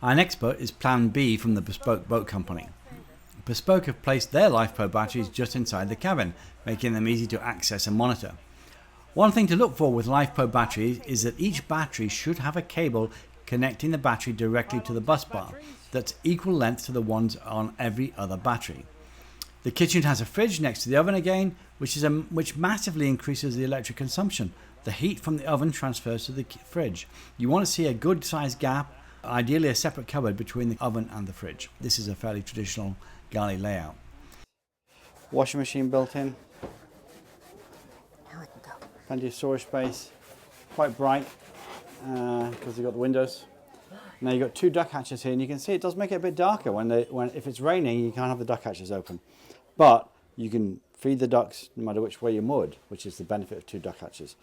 Our next boat is Plan B from the Bespoke Boat Company. Bespoke have placed their LifePro batteries just inside the cabin, making them easy to access and monitor. One thing to look for with LifePro batteries is that each battery should have a cable connecting the battery directly to the bus bar that's equal length to the ones on every other battery. The kitchen has a fridge next to the oven again, which massively increases the electric consumption. The heat from the oven transfers to the fridge. You want to see a good sized gap, ideally a separate cupboard between the oven and the fridge. This is a fairly traditional galley layout. Washing machine built in. Plenty of storage space. Quite bright because you've got the windows. Now you've got two duck hatches here, and you can see it does make it a bit darker when if it's raining you can't have the duck hatches open. But you can feed the ducks no matter which way you're moored, which is the benefit of two duck hatches.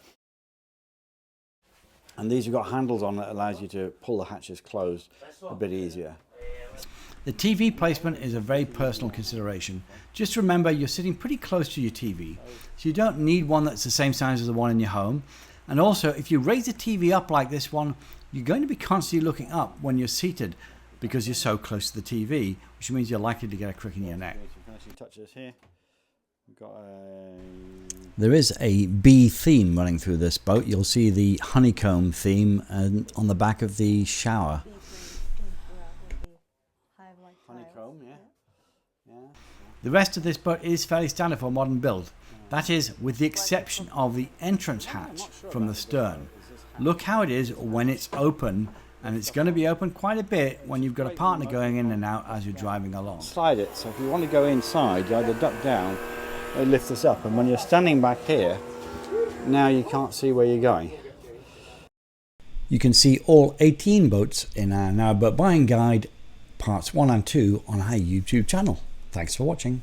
And these have got handles on that allows you to pull the hatches closed a bit easier. The TV placement is a very personal consideration. Just remember you're sitting pretty close to your TV, so you don't need one that's the same size as the one in your home. And also, if you raise the TV up like this one, you're going to be constantly looking up when you're seated because you're so close to the TV, which means you're likely to get a crick in your neck. There is a bee theme running through this boat. You'll see the honeycomb theme on the back of the shower. Honeycomb, yeah. The rest of this boat is fairly standard for a modern build. That is, with the exception of the entrance hatch from the stern. Look how it is when it's open, and it's going to be open quite a bit when you've got a partner going in and out as you're driving along. Slide it, so if you want to go inside, you either duck down or lift this up, and when you're standing back here, now you can't see where you're going. You can see all 18 boats in our Narrowboat Buying Guide, parts 1 and 2 on our YouTube channel. Thanks for watching.